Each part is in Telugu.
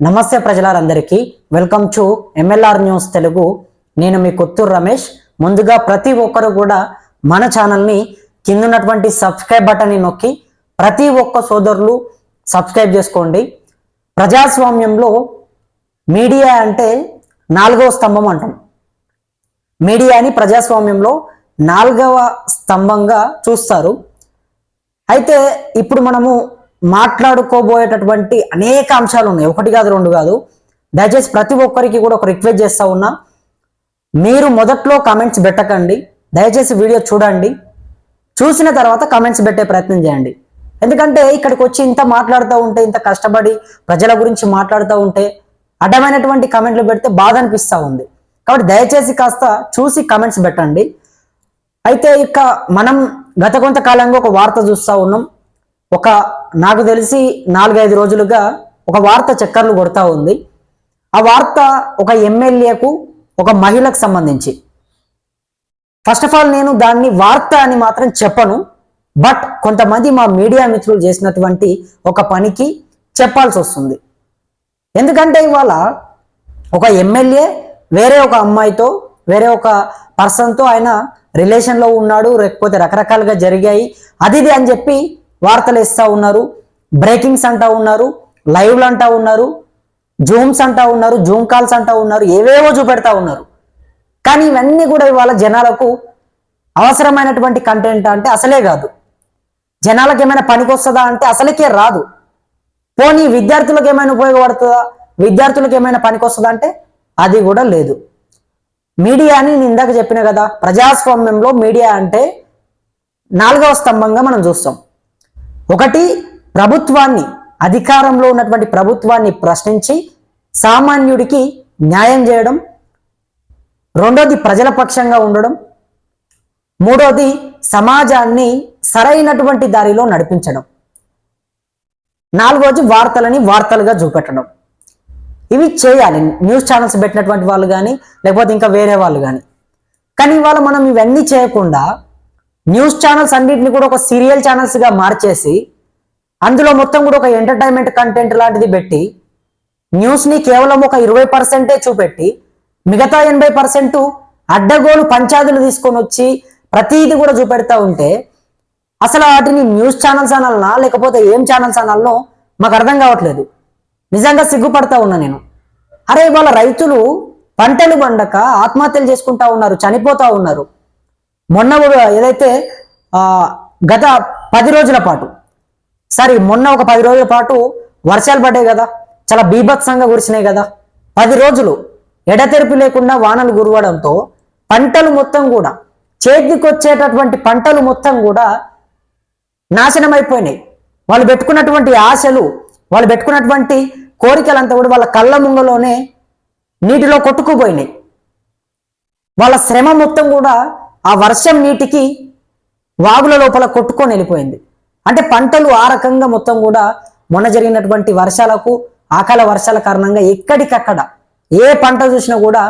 నమస్తే ప్రజలందరికీ welcome to MLR news Telugu. నేను మీ కొత్తూరు రమేష్. ముందుగా ప్రతి ఒక్కరు కూడా మన ఛానల్ని కింద ఉన్నటువంటి సబ్స్క్రైబ్ బటన్ని నొక్కి ప్రతి ఒక్క సోదరులు సబ్స్క్రైబ్ చేసుకోండి. ప్రజాస్వామ్యంలో మీడియా అంటే నాలుగవ స్తంభం అంటాం. మీడియాని ప్రజాస్వామ్యంలో నాలుగవ స్తంభంగా చూస్తారు. అయితే ఇప్పుడు మనము మాట్లాడుకోబోయేటటువంటి అనేక అంశాలు ఉన్నాయి, ఒకటి కాదు రెండు కాదు. దయచేసి ప్రతి ఒక్కరికి కూడా ఒక రిక్వెస్ట్ చేస్తా ఉన్నా, మీరు మొదట్లో కామెంట్స్ పెట్టకండి. దయచేసి వీడియో చూడండి, చూసిన తర్వాత కామెంట్స్ పెట్టే ప్రయత్నం చేయండి. ఎందుకంటే ఇక్కడికి వచ్చి ఇంత మాట్లాడుతూ ఉంటే, ఇంత కష్టపడి ప్రజల గురించి మాట్లాడుతూ ఉంటే అడ్డమైనటువంటి కామెంట్లు పెడితే బాధ అనిపిస్తూ ఉంది. కాబట్టి దయచేసి కాస్త చూసి కామెంట్స్ పెట్టండి. అయితే ఇక మనం గత కొంతకాలంగా ఒక వార్త చూస్తూ ఉన్నాం. నాకు తెలిసి 4-5 రోజులుగా ఒక వార్త చక్కర్లు కొడతా ఉంది. ఆ వార్త ఒక ఎమ్మెల్యేకు, ఒక మహిళకు సంబంధించి. ఫస్ట్ ఆఫ్ ఆల్ నేను దాన్ని వార్త అని మాత్రం చెప్పను, బట్ కొంతమంది మా మీడియా మిత్రులు చేసినటువంటి ఒక పనికి చెప్పాల్సి వస్తుంది. ఎందుకంటే ఇవాళ ఒక ఎమ్మెల్యే వేరే ఒక అమ్మాయితో, వేరే ఒక పర్సన్తో ఆయన రిలేషన్లో ఉన్నాడు, లేకపోతే రకరకాలుగా జరిగాయి అది అని చెప్పి వార్తలు ఇస్తూ ఉన్నారు, బ్రేకింగ్స్ అంటూ ఉన్నారు, లైవ్లు అంటూ ఉన్నారు, జూమ్స్ అంటూ ఉన్నారు, జూమ్ కాల్స్ అంటూ ఉన్నారు, ఏవేవో చూపెడతా ఉన్నారు. కానీ ఇవన్నీ కూడా ఇవాళ జనాలకు అవసరమైనటువంటి కంటెంట్ అంటే అసలే కాదు. జనాలకు ఏమైనా పనికి వస్తుందా అంటే అసలుకే రాదు. పోనీ విద్యార్థులకు ఏమైనా ఉపయోగపడుతుందా, విద్యార్థులకు ఏమైనా పనికి వస్తుందా అంటే అది కూడా లేదు. మీడియాని నేను ఇందాక చెప్పిన కదా, ప్రజాస్వామ్యంలో మీడియా అంటే నాలుగవ స్తంభంగా మనం చూస్తాం. ఒకటి, ప్రభుత్వాన్ని, అధికారంలో ఉన్నటువంటి ప్రభుత్వాన్ని ప్రశ్నించి సామాన్యుడికి న్యాయం చేయడం. రెండోది, ప్రజల పక్షంగా ఉండడం. మూడోది, సమాజాన్ని సరైనటువంటి దారిలో నడిపించడం. నాలుగోది, వార్తలని వార్తలుగా చూపెట్టడం. ఇవి చేయాలి న్యూస్ ఛానల్స్ పెట్టినటువంటి వాళ్ళు కానీ, లేకపోతే ఇంకా వేరే వాళ్ళు కానీ. కానీ ఇవాళ మనం ఇవన్నీ చేయకుండా న్యూస్ ఛానల్స్ అన్నింటినీ కూడా ఒక సీరియల్ ఛానల్స్గా మార్చేసి అందులో మొత్తం కూడా ఒక ఎంటర్టైన్మెంట్ కంటెంట్ లాంటిది పెట్టి న్యూస్ని కేవలం ఒక 20% చూపెట్టి మిగతా 80% అడ్డగోలు పంచాదులు తీసుకొని వచ్చి ప్రతిదీ కూడా చూపెడతా ఉంటే అసలు వాటిని న్యూస్ ఛానల్స్ అనాలనా లేకపోతే ఏం ఛానల్స్ అనాలనో మాకు అర్థం కావట్లేదు. నిజంగా సిగ్గుపడతా ఉన్నా నేను. అరే ఇవాళ రైతులు పంటలు పండక ఆత్మహత్యలు చేసుకుంటా ఉన్నారు, చనిపోతా ఉన్నారు. మొన్న ఏదైతే గత 10 రోజుల పాటు, మొన్న ఒక 10 రోజుల పాటు వర్షాలు పడ్డాయి కదా, చాలా బీభత్సంగా కురిసినాయి కదా. 10 రోజులు ఎడతెరిపి లేకుండా వానలు కురవడంతో పంటలు మొత్తం కూడా, చేతికి వచ్చేటటువంటి పంటలు మొత్తం కూడా నాశనం అయిపోయినాయి. వాళ్ళు పెట్టుకున్నటువంటి ఆశలు, వాళ్ళు పెట్టుకున్నటువంటి కోరికలంతా కూడా వాళ్ళ కళ్ళ ముంగలోనే నీటిలో కొట్టుకుపోయినాయి. వాళ్ళ శ్రమ మొత్తం కూడా ఆ వర్షం నీటికి వాగుల లోపల కొట్టుకొని వెళ్ళిపోయింది. అంటే పంటలు ఆ రకంగా మొత్తం కూడా మొన్న జరిగినటువంటి వర్షాలకు, అకాల వర్షాల కారణంగా ఎక్కడికక్కడ ఏ పంట చూసినా కూడా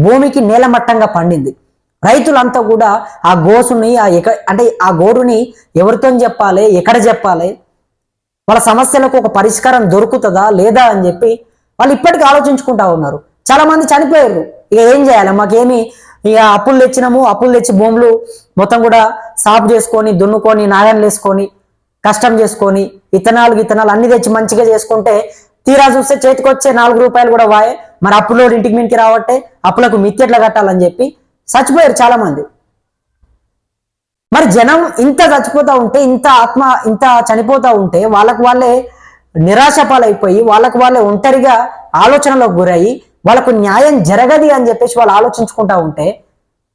భూమికి నేలమట్టంగా పండింది. రైతులంతా కూడా ఆ గోసుని, ఆ గోడుని ఎవరితో చెప్పాలి, ఎక్కడ చెప్పాలి, వాళ్ళ సమస్యలకు ఒక పరిష్కారం దొరుకుతుందా లేదా అని చెప్పి వాళ్ళు ఇప్పటికీ ఆలోచించుకుంటా ఉన్నారు. చాలా మంది చనిపోయారు. ఇక ఏం చేయాలి, మాకేమి ఇక అప్పులు తెచ్చినాము, అప్పులు తెచ్చి భూములు మొత్తం కూడా సాపు చేసుకొని, దున్నుకొని, నాగన్లు వేసుకొని, కష్టం చేసుకొని, ఇత్తనాలు అన్ని తెచ్చి మంచిగా చేసుకుంటే తీరా చూస్తే చేతికి వచ్చే 4 రూపాయలు కూడా వాయే. మరి అప్పులో ఇంటికి మింటికి రావట్టే, అప్పులకు మిత్తి ఎట్లా కట్టాలని చెప్పి చచ్చిపోయారు చాలా మంది. మరి జనం ఇంత చచ్చిపోతూ ఉంటే, ఇంత చనిపోతూ ఉంటే వాళ్ళకు వాళ్ళే నిరాశపాలైపోయి, వాళ్ళకు వాళ్ళే ఒంటరిగా ఆలోచనలకు గురయ్యి, వాళ్ళకు న్యాయం జరగది అని చెప్పేసి వాళ్ళు ఆలోచించుకుంటా ఉంటే,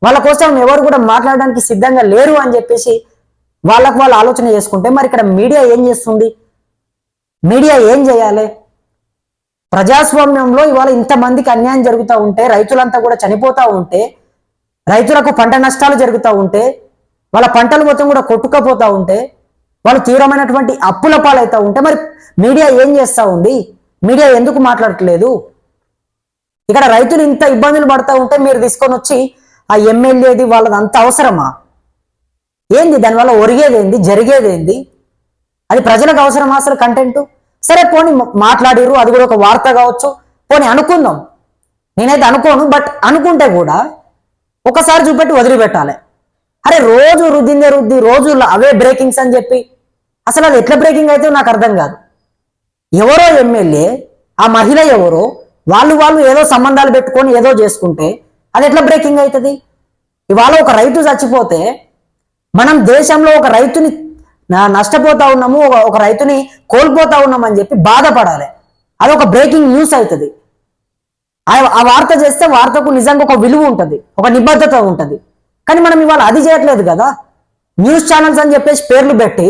వాళ్ళ కోసం ఎవరు కూడా మాట్లాడడానికి సిద్ధంగా లేరు అని చెప్పేసి వాళ్ళకు వాళ్ళు ఆలోచన చేసుకుంటే, మరి ఇక్కడ మీడియా ఏం చేస్తుంది? మీడియా ఏం చేయాలి? ప్రజాస్వామ్యంలో ఇవాళ ఇంతమందికి అన్యాయం జరుగుతూ ఉంటే, రైతులంతా కూడా చనిపోతూ ఉంటే, రైతులకు పంట నష్టాలు జరుగుతూ ఉంటే, వాళ్ళ పంటలు మొత్తం కూడా కొట్టుకపోతూ ఉంటే, వాళ్ళు తీవ్రమైనటువంటి అప్పుల పాలవుతూ ఉంటే, మరి మీడియా ఏం చేస్తూ ఉంది? మీడియా ఎందుకు మాట్లాడట్లేదు? ఇక్కడ రైతులు ఇంత ఇబ్బందులు పడుతూ ఉంటే మీరు తీసుకొని వచ్చి ఆ ఎమ్మెల్యేది వాళ్ళది అంత అవసరమా? ఏంది దానివల్ల ఒరిగేదేంది, జరిగేదేంది? అది ప్రజలకు అవసరమా అసలు కంటెంట్? సరే పోనీ మాట్లాడిరు, అది కూడా ఒక వార్త కావచ్చు, పోనీ అనుకుందాం. నేనైతే అనుకోను, బట్ అనుకుంటే కూడా ఒకసారి చూపెట్టి వదిలిపెట్టాలి. అరే రోజు రుద్దిందే రుద్ది రోజు అవే బ్రేకింగ్స్ అని చెప్పి అసలు అది ఎట్లా బ్రేకింగ్ అయితే నాకు అర్థం కాదు. ఎవరో ఎమ్మెల్యే, ఆ మహిళ ఎవరో, వాళ్ళు ఏదో సంబంధాలు పెట్టుకొని ఏదో చేసుకుంటే అది ఎట్లా బ్రేకింగ్ అవుతుంది? ఇవాళ ఒక రైతు చచ్చిపోతే మనం దేశంలో ఒక రైతుని నష్టపోతా ఉన్నాము, ఒక రైతుని కోల్పోతా ఉన్నాం అని చెప్పి బాధపడాలి. అది ఒక బ్రేకింగ్ న్యూస్ అవుతుంది. ఆ వార్త చేస్తే వార్తకు నిజంగా ఒక విలువ ఉంటుంది, ఒక నిబద్ధత ఉంటుంది. కానీ మనం ఇవాళ అది చేయట్లేదు కదా. న్యూస్ ఛానల్స్ అని చెప్పేసి పేర్లు పెట్టి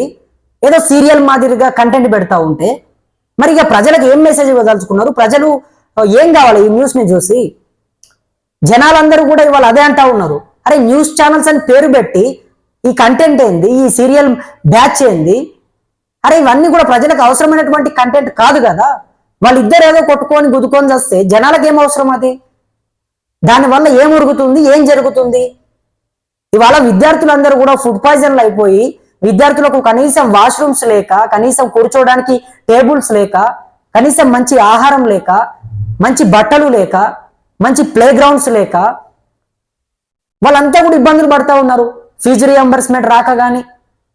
ఏదో సీరియల్ మాదిరిగా కంటెంట్ పెడతా ఉంటే మరి ఇక ప్రజలకు ఏం మెసేజ్ ఇవ్వదలుచుకున్నారు? ప్రజలు ఏం కావాలి ఈ న్యూస్ని చూసి? జనాలందరూ కూడా ఇవాళ అదే అంటా ఉన్నారు, అరే న్యూస్ ఛానల్స్ అని పేరు పెట్టి ఈ కంటెంట్ ఏంది, ఈ సీరియల్ బ్యాచ్ ఏంది? అరే ఇవన్నీ కూడా ప్రజలకు అవసరమైనటువంటి కంటెంట్ కాదు కదా. వాళ్ళిద్దరు ఏదో కొట్టుకొని గుద్దుకొని చేస్తే జనాలకు ఏం అవసరం? అది దానివల్ల ఏం ఉరుగుతుంది, ఏం జరుగుతుంది? ఇవాళ విద్యార్థులందరూ కూడా ఫుడ్ పాయిజన్లు అయిపోయి, విద్యార్థులకు కనీసం వాష్రూమ్స్ లేక, కనీసం కూర్చోవడానికి టేబుల్స్ లేక, కనీసం మంచి ఆహారం లేక, మంచి బట్టలు లేక, మంచి ప్లే గ్రౌండ్స్ లేక వాళ్ళంతా కూడా ఇబ్బందులు పడతా ఉన్నారు. ఫీజు రియంబర్స్మెంట్ రాక కానీ,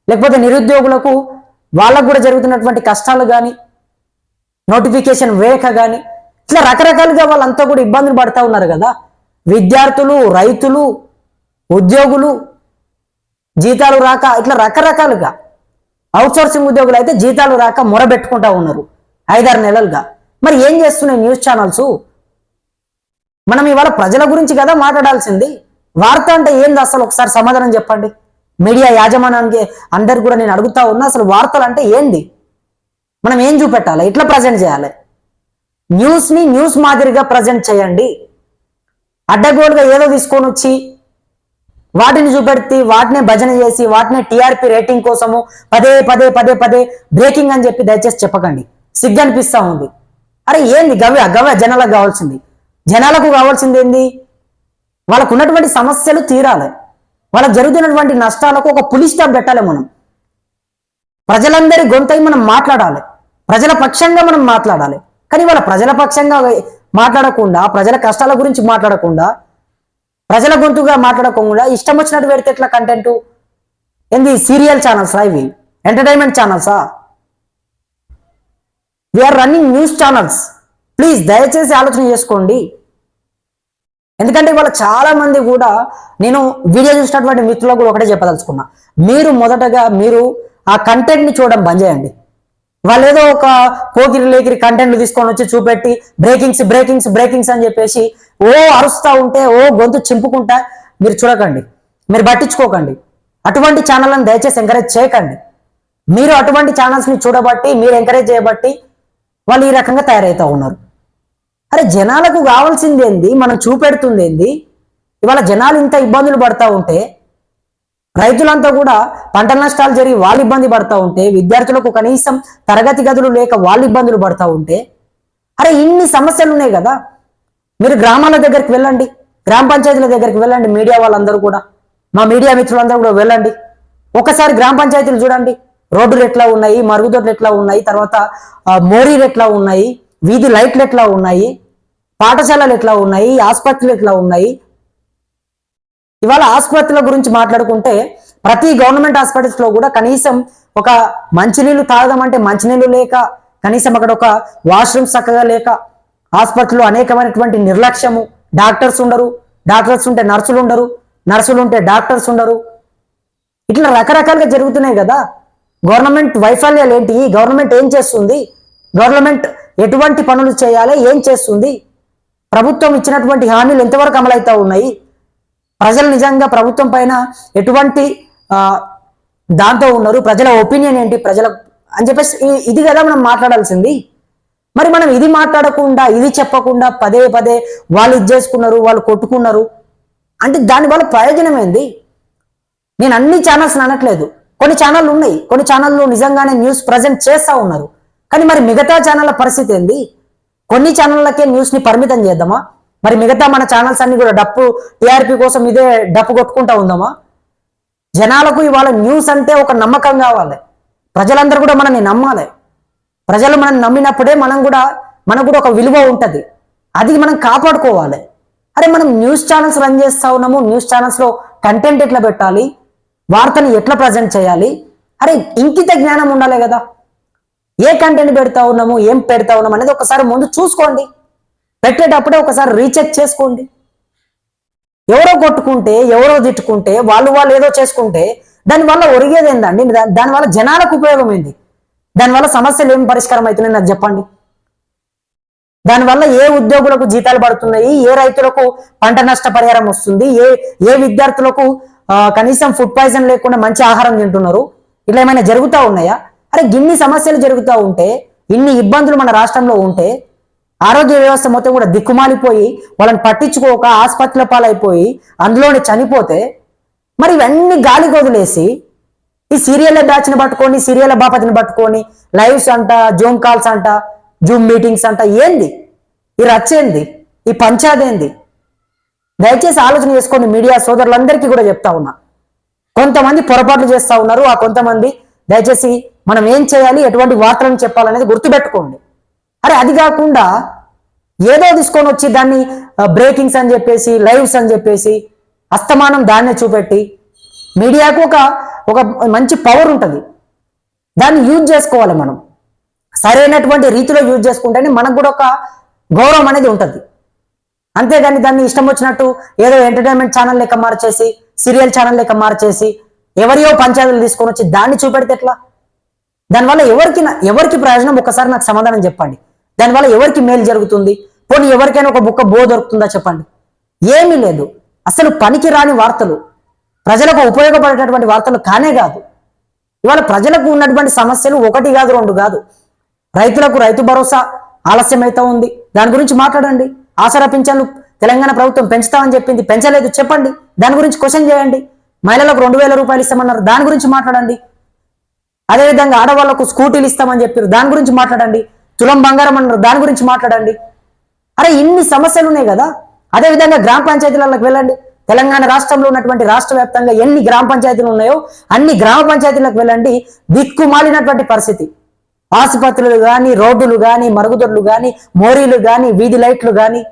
లేకపోతే నిరుద్యోగులకు వాళ్ళకు కూడా జరుగుతున్నటువంటి కష్టాలు కానీ, నోటిఫికేషన్ వేయక కానీ, ఇట్లా రకరకాలుగా వాళ్ళంతా కూడా ఇబ్బందులు పడతా ఉన్నారు కదా. విద్యార్థులు, రైతులు, ఉద్యోగులు జీతాలు రాక, ఇట్లా రకరకాలుగా. అవుట్సోర్సింగ్ ఉద్యోగులు అయితే జీతాలు రాక మొరబెట్టుకుంటా ఉన్నారు 5-6 నెలలుగా. మరి ఏం చేస్తున్నాయి న్యూస్ ఛానల్స్? మనం ఇవాళ ప్రజల గురించి కదా మాట్లాడాల్సింది. వార్త అంటే ఏంది అసలు ఒకసారి సమాధానం చెప్పండి. మీడియా యాజమాన్యానికి అందరు కూడా నేను అడుగుతా ఉన్నా, అసలు వార్తలు అంటే ఏంది? మనం ఏం చూపెట్టాలి, ఎట్లా ప్రజెంట్ చేయాలి? న్యూస్ని న్యూస్ మాదిరిగా ప్రజెంట్ చేయండి. అడ్డగోలుగా ఏదో తీసుకొని వచ్చి వాటిని చూపెడితే వాటినే భజన చేసి వాటినే టీఆర్పీ రేటింగ్ కోసము పదే పదే పదే పదే బ్రేకింగ్ అని చెప్పి దయచేసి చెప్పకండి. సిగ్గు అనిపిస్తా ఉంది. అరే ఏంది గవ్య జనాలకు కావాల్సింది? జనాలకు కావాల్సింది ఏంది? వాళ్ళకు ఉన్నటువంటి సమస్యలు తీరాలి, వాళ్ళకు జరుగుతున్నటువంటి నష్టాలకు ఒక పులి స్టాప్ పెట్టాలి. మనం ప్రజలందరి గొంతై మనం మాట్లాడాలి, ప్రజల పక్షంగా మనం మాట్లాడాలి. కానీ వాళ్ళ ప్రజల పక్షంగా మాట్లాడకుండా, ప్రజల కష్టాల గురించి మాట్లాడకుండా, ప్రజల గొంతుగా మాట్లాడకుండా ఇష్టం వచ్చినట్టు పెడితే ఎట్లా కంటెంట్? ఏంది సీరియల్ ఛానల్సా ఇవి? ఎంటర్టైన్మెంట్ ఛానల్సా? We're running news channels. Please దయచేసి ఆలోచన చేసుకోండి. ఎందుకంటే ఇవాళ చాలా మంది కూడా, నేను వీడియో చూసినటువంటి మిత్రులకు కూడా ఒకటే చెప్పదలుచుకున్నా, మీరు మొదటగా ఆ కంటెంట్ ని చూడడం బంద్ చేయండి. వాళ్ళు ఏదో ఒక పోకిరి లేకిరి కంటెంట్లు తీసుకొని వచ్చి చూపెట్టి బ్రేకింగ్స్ బ్రేకింగ్స్ బ్రేకింగ్స్ అని చెప్పేసి ఓ అరుస్తా ఉంటే, ఓ గొంతు చింపుకుంటా మీరు చూడకండి, మీరు పట్టించుకోకండి. అటువంటి ఛానళ్ళని దయచేసి ఎంకరేజ్ చేయకండి. మీరు అటువంటి ఛానల్స్ని చూడబట్టి, మీరు ఎంకరేజ్ చేయబట్టి వాళ్ళు ఈ రకంగా తయారవుతూ ఉన్నారు. అరే జనాలకు కావాల్సింది ఏంది, మనం చూపెడుతుంది ఏంది? ఇవాళ జనాలు ఇంత ఇబ్బందులు పడతా ఉంటే, రైతులంతా కూడా పంట నష్టాలు జరిగి వాళ్ళు ఇబ్బంది పడతా ఉంటే, విద్యార్థులకు కనీసం తరగతి గదులు లేక వాళ్ళు ఇబ్బందులు పడతా ఉంటే, అరే ఇన్ని సమస్యలు ఉన్నాయి కదా. మీరు గ్రామాల దగ్గరికి వెళ్ళండి, గ్రామ పంచాయతీల దగ్గరికి వెళ్ళండి. మీడియా వాళ్ళందరూ కూడా, మా మీడియా మిత్రులందరూ కూడా వెళ్ళండి. ఒకసారి గ్రామ పంచాయతీలు చూడండి, రోడ్డులు ఎట్లా ఉన్నాయి, మరుగుదొడ్లు ఎట్లా ఉన్నాయి, తర్వాత మోరీలు ఎట్లా ఉన్నాయి, వీధి లైట్లు ఎట్లా ఉన్నాయి, పాఠశాలలు ఎట్లా ఉన్నాయి, ఆసుపత్రులు ఎట్లా ఉన్నాయి. ఇవాళ ఆసుపత్రుల గురించి మాట్లాడుకుంటే, ప్రతి గవర్నమెంట్ హాస్పిటల్స్ లో కూడా కనీసం ఒక మంచినీళ్ళు తాగదామంటే మంచినీళ్ళు లేక, కనీసం అక్కడ ఒక వాష్రూమ్స్ చక్కగా లేక, ఆసుపత్రిలో అనేకమైనటువంటి నిర్లక్ష్యము. డాక్టర్స్ ఉండరు, డాక్టర్స్ ఉంటే నర్సులు ఉండరు, నర్సులు ఉంటే డాక్టర్స్ ఉండరు. ఇట్లా రకరకాలుగా జరుగుతున్నాయి కదా. గవర్నమెంట్ వైఫల్యాలు ఏంటి? గవర్నమెంట్ ఏం చేస్తుంది? గవర్నమెంట్ ఎటువంటి పనులు చేయాలి, ఏం చేస్తుంది? ప్రభుత్వం ఇచ్చినటువంటి హామీలు ఎంతవరకు అమలవుతా ఉన్నాయి? ప్రజలు నిజంగా ప్రభుత్వం పైన ఎటువంటి దాంతో ఉన్నారు? ప్రజల ఒపీనియన్ ఏంటి ప్రజల అని చెప్పేసి ఇది కదా మనం మాట్లాడాల్సింది. మరి మనం ఇది మాట్లాడకుండా, ఇది చెప్పకుండా పదే పదే వాళ్ళు ఇది చేసుకున్నారు, వాళ్ళు కొట్టుకున్నారు అంటే దానివల్ల ప్రయోజనం ఏంది? నేను అన్ని ఛానల్స్ అనట్లేదు, కొన్ని ఛానళ్ళు ఉన్నాయి, కొన్ని ఛానళ్ళు నిజంగానే న్యూస్ ప్రజెంట్ చేస్తూ ఉన్నారు. కానీ మరి మిగతా ఛానళ్ళ పరిస్థితి ఏంది? కొన్ని ఛానళ్ళకే న్యూస్ని పరిమితం చేద్దామా? మరి మిగతా మన ఛానల్స్ అన్ని కూడా టీఆర్పీ కోసం ఇదే డప్పు కొట్టుకుంటా ఉందామా? జనాలకు ఇవాళ న్యూస్ అంటే ఒక నమ్మకం కావాలి, ప్రజలందరూ కూడా మనల్ని నమ్మాలి. ప్రజలు మనం నమ్మినప్పుడే మనకు కూడా ఒక విలువ ఉంటుంది. అది మనం కాపాడుకోవాలి. అరే మనం న్యూస్ ఛానల్స్ రన్ చేస్తా ఉన్నాము, న్యూస్ ఛానల్స్లో కంటెంట్ ఎట్లా పెట్టాలి, వార్తను ఎట్లా ప్రజెంట్ చేయాలి, అరే ఇంకిత జ్ఞానం ఉండాలి కదా. ఏ కంటెంట్ పెడతా ఉన్నాము, ఏం పెడతా ఉన్నాము అనేది ఒకసారి ముందు చూసుకోండి. పెట్టేటప్పుడే ఒకసారి రీచెక్ చేసుకోండి. ఎవరో కొట్టుకుంటే, ఎవరో తిట్టుకుంటే, వాళ్ళు ఏదో చేసుకుంటే దానివల్ల ఒరిగేది ఏందండి? దానివల్ల జనాలకు ఉపయోగం ఏంది? దానివల్ల సమస్యలు ఏం పరిష్కారం అవుతున్నాయి నాకు చెప్పండి. దానివల్ల ఏ ఉద్యోగులకు జీతాలు పడుతున్నాయి, ఏ రైతులకు పంట నష్ట పరిహారం వస్తుంది, ఏ విద్యార్థులకు కనీసం ఫుడ్ పాయిజన్ లేకుండా మంచి ఆహారం తింటున్నారు, ఇట్లా ఏమైనా జరుగుతూ ఉన్నాయా? అరే ఇన్ని సమస్యలు జరుగుతూ ఉంటే, ఇన్ని ఇబ్బందులు మన రాష్ట్రంలో ఉంటే, ఆరోగ్య వ్యవస్థ మొత్తం కూడా దిక్కుమాలిపోయి వాళ్ళని పట్టించుకోక ఆసుపత్రుల పాలైపోయి అందులోనే చనిపోతే, మరి ఇవన్నీ గాలికి వదిలేసి ఈ సీరియల్ బ్యాచ్ని పట్టుకొని, సీరియల్ బాపతిని పట్టుకొని లైవ్స్ అంట, జూమ్ కాల్స్ అంట, జూమ్ మీటింగ్స్ అంట, ఏంది ఈ రచ్చేంది, ఈ పంచాదేంది? దయచేసి ఆలోచన చేసుకోండి. మీడియా సోదరులందరికీ కూడా చెప్తా ఉన్నా, కొంతమంది పొరపాట్లు చేస్తా ఉన్నారు. ఆ కొంతమంది దయచేసి మనం ఏం చేయాలి, ఎటువంటి వార్తలను చెప్పాలనేది గుర్తుపెట్టుకోండి. అరే అది కాకుండా ఏదో తీసుకొని వచ్చి దాన్ని బ్రేకింగ్స్ అని చెప్పేసి, లైవ్స్ అని చెప్పేసి అస్తమానం దాన్నే చూపెట్టి, మీడియాకు ఒక మంచి పవర్ ఉంటుంది, దాన్ని యూజ్ చేసుకోవాలి. మనం సరైనటువంటి రీతిలో యూజ్ చేసుకుంటేనే మనకు కూడా ఒక గౌరవం అనేది ఉంటుంది. అంతేగాని దాన్ని ఇష్టం వచ్చినట్టు ఏదో ఎంటర్టైన్మెంట్ ఛానల్ లెక్క మార్చేసి, సీరియల్ ఛానల్ లెక్క మార్చేసి, ఎవరియో పంచాయతీలు తీసుకొని వచ్చి దాన్ని చూపెడితే ఎట్లా? దానివల్ల ఎవరికి ప్రయోజనం? ఒక్కసారి నాకు సమాధానం చెప్పండి. దానివల్ల ఎవరికి మేలు జరుగుతుంది? పోనీ ఎవరికైనా ఒక బుక్క బో దొరుకుతుందా చెప్పండి? ఏమీ లేదు. అసలు పనికి రాని వార్తలు, ప్రజలకు ఉపయోగపడేటటువంటి వార్తలు కానే కాదు. ఇవాళ ప్రజలకు ఉన్నటువంటి సమస్యలు ఒకటి కాదు, రెండు కాదు. రైతులకు రైతు భరోసా ఆలస్యం అవుతా ఉంది, దాని గురించి మాట్లాడండి. ఆసరా పింఛన్లు తెలంగాణ ప్రభుత్వం పెంచుతామని చెప్పింది, పెంచలేదు, చెప్పండి. దాని గురించి క్వశ్చన్ చేయండి. మహిళలకు 2000 రూపాయలు ఇస్తామన్నారు, దాని గురించి మాట్లాడండి. అదేవిధంగా ఆడవాళ్లకు స్కూటీలు ఇస్తామని చెప్పారు, దాని గురించి మాట్లాడండి. తులం బంగారం అన్నారు, దాని గురించి మాట్లాడండి. అరే ఇన్ని సమస్యలు ఉన్నాయి కదా. అదేవిధంగా గ్రామ పంచాయతీలకు వెళ్ళండి. తెలంగాణ రాష్ట్రంలో ఉన్నటువంటి రాష్ట్ర వ్యాప్తంగా ఎన్ని గ్రామ పంచాయతీలు ఉన్నాయో అన్ని గ్రామ పంచాయతీలకు వెళ్ళండి. దిక్కుమాలినటువంటి పరిస్థితి. ఆసుపత్రులు కానీ, రోడ్డులు కానీ, మరుగుదొడ్లు కానీ, మోరీలు కానీ, వీధి లైట్లు కానీ,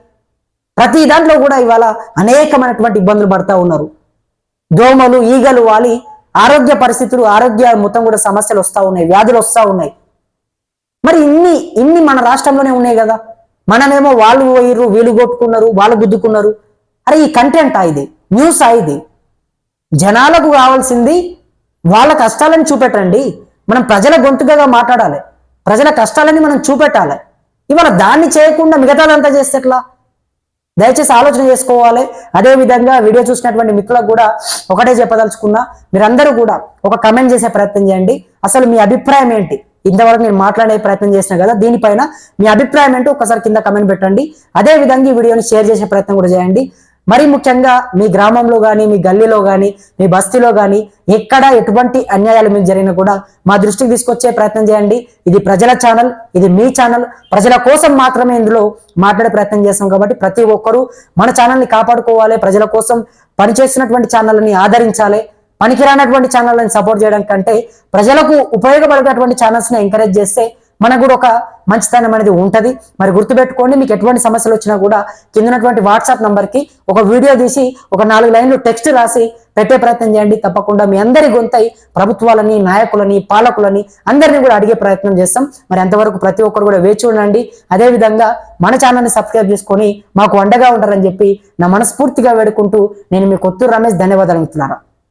ప్రతి దాంట్లో కూడా ఇవాళ అనేకమైనటువంటి ఇబ్బందులు పడతా ఉన్నారు. దోమలు, ఈగలు వాలి ఆరోగ్య పరిస్థితులు, ఆరోగ్య మొత్తం కూడా సమస్యలు వస్తూ ఉన్నాయి, వ్యాధులు వస్తూ ఉన్నాయి. మరి ఇన్ని మన రాష్ట్రంలోనే ఉన్నాయి కదా. మనమేమో వాళ్ళు పోయిర్రు, వీళ్ళు కొట్టుకున్నారు, వాళ్ళు గుద్దుకున్నారు. అరే ఈ కంటెంట్ ఇది, న్యూస్ ఇది. జనాలకు కావాల్సింది వాళ్ళ కష్టాలను చూపెట్టండి. మనం ప్రజల గొంతుగా మాట్లాడాలి, ప్రజల కష్టాలని మనం చూపెట్టాలి. ఇవాళ దాన్ని చేయకుండా మిగతాదంతా చేస్తే ఎట్లా? దయచేసి ఆలోచన చేసుకోవాలి. అదేవిధంగా వీడియో చూసినటువంటి మిత్రులకు కూడా ఒకటే చెప్పదలుచుకున్నా, మీరందరూ కూడా ఒక కమెంట్ చేసే ప్రయత్నం చేయండి. అసలు మీ అభిప్రాయం ఏంటి? ఇంతవరకు నేను మాట్లాడే ప్రయత్నం చేసిన కదా, దీనిపైన మీ అభిప్రాయం ఏంటో ఒకసారి కింద కమెంట్ పెట్టండి. అదేవిధంగా ఈ వీడియోని షేర్ చేసే ప్రయత్నం కూడా చేయండి. మరి ముఖ్యంగా మీ గ్రామంలో కానీ, మీ గల్లీలో కానీ, మీ బస్తీలో కానీ ఎక్కడ ఎటువంటి అన్యాయాలు మీకు జరిగినా కూడా మా దృష్టికి తీసుకొచ్చే ప్రయత్నం చేయండి. ఇది ప్రజల ఛానల్, ఇది మీ ఛానల్. ప్రజల కోసం మాత్రమే ఇందులో మాట్లాడే ప్రయత్నం చేస్తాం కాబట్టి ప్రతి ఒక్కరూ మన ఛానల్ని కాపాడుకోవాలి. ప్రజల కోసం పనిచేస్తున్నటువంటి ఛానల్ని ఆదరించాలి. పనికిరానటువంటి ఛానల్ని సపోర్ట్ చేయడం కంటే ప్రజలకు ఉపయోగపడేటటువంటి ఛానల్స్ని ఎంకరేజ్ చేస్తే మనకు కూడా ఒక మంచితనం అనేది ఉంటుంది. మరి గుర్తుపెట్టుకోండి, మీకు ఎటువంటి సమస్యలు వచ్చినా కూడా కిందనటువంటి వాట్సాప్ నంబర్కి ఒక వీడియో తీసి ఒక 4 లైన్లు టెక్స్ట్ రాసి పెట్టే ప్రయత్నం చేయండి. తప్పకుండా మీ అందరి గొంతై ప్రభుత్వాలని, నాయకులని, పాలకులని అందరినీ కూడా అడిగే ప్రయత్నం చేస్తాం. మరి అంతవరకు ప్రతి ఒక్కరు కూడా వేచి ఉండండి. అదేవిధంగా మన ఛానల్ని సబ్స్క్రైబ్ చేసుకొని మాకు అండగా ఉంటారని చెప్పి నా మనస్ఫూర్తిగా వేడుకుంటూ నేను మీ కొత్తూరు రమేష్ ధన్యవాదాలు ఇస్తున్నాను.